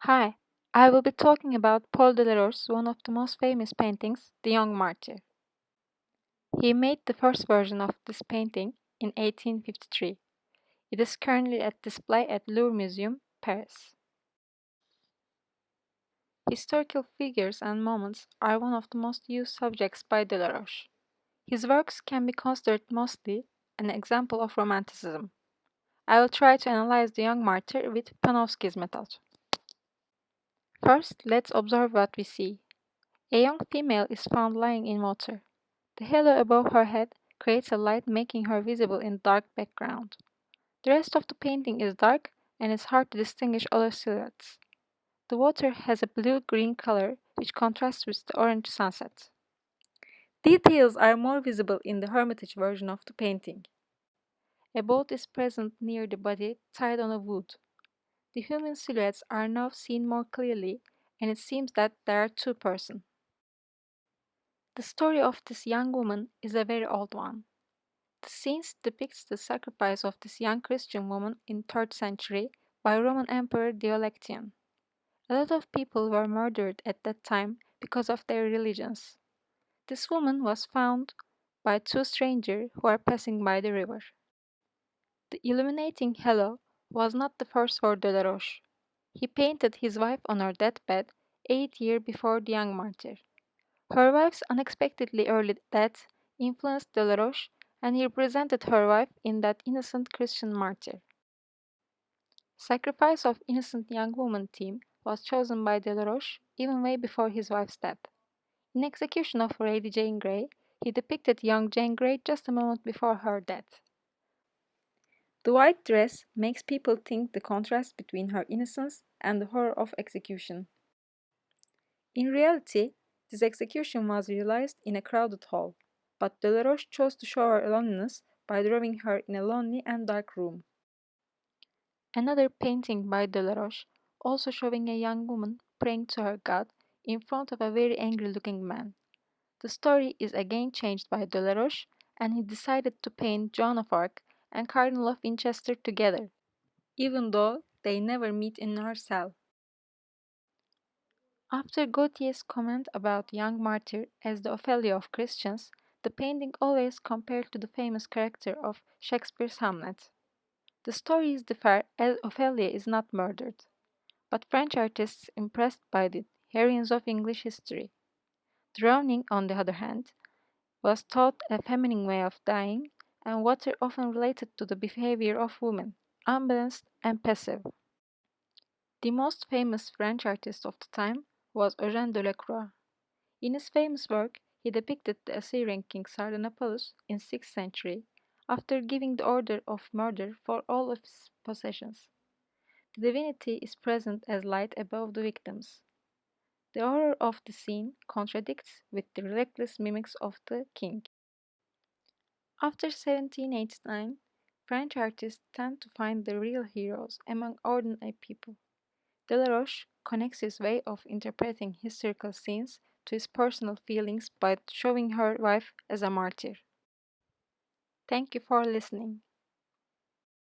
Hi, I will be talking about Paul Delaroche's one of the most famous paintings, The Young Martyr. He made the first version of this painting in 1853. It is currently at display at Louvre Museum, Paris. Historical figures and moments are one of the most used subjects by Delaroche. His works can be considered mostly an example of Romanticism. I will try to analyze The Young Martyr with Panofsky's method. First, let's observe what we see. A young female is found lying in water. The halo above her head creates a light making her visible in dark background. The rest of the painting is dark and it's hard to distinguish other silhouettes. The water has a blue-green color which contrasts with the orange sunset. Details are more visible in the Hermitage version of the painting. A boat is present near the body tied on a wood. The human silhouettes are now seen more clearly and it seems that there are two persons. The story of this young woman is a very old one. The scene depicts the sacrifice of this young Christian woman in 3rd century by Roman Emperor Diocletian. A lot of people were murdered at that time because of their religions. This woman was found by two strangers who are passing by the river. The illuminating halo was not the first for Delaroche. He painted his wife on her deathbed 8 years before the young martyr. Her wife's unexpectedly early death influenced Delaroche, and he represented her wife in that innocent Christian martyr. Sacrifice of innocent young woman theme was chosen by Delaroche even way before his wife's death. In execution of Lady Jane Grey, he depicted young Jane Grey just a moment before her death. The white dress makes people think the contrast between her innocence and the horror of execution. In reality, this execution was realized in a crowded hall, but Delaroche chose to show her loneliness by drawing her in a lonely and dark room. Another painting by Delaroche, also showing a young woman praying to her God in front of a very angry-looking man. The story is again changed by Delaroche, and he decided to paint Joan of Arc and Cardinal of Winchester together, even though they never meet in her cell. After Gautier's comment about Young Martyr as the Ophelia of Christians, the painting always compared to the famous character of Shakespeare's Hamlet. The stories differ as Ophelia is not murdered, but French artists impressed by the heroines of English history. Drowning, on the other hand, was thought a feminine way of dying, and water often related to the behavior of women, unbalanced and passive. The most famous French artist of the time was Eugène Delacroix. In his famous work, he depicted the Assyrian king Sardanapalus in 6th century after giving the order of murder for all of his possessions. The divinity is present as light above the victims. The horror of the scene contradicts with the reckless mimics of the king. After 1789, French artists tend to find the real heroes among ordinary people. Delaroche connects his way of interpreting historical scenes to his personal feelings by showing her wife as a martyr. Thank you for listening.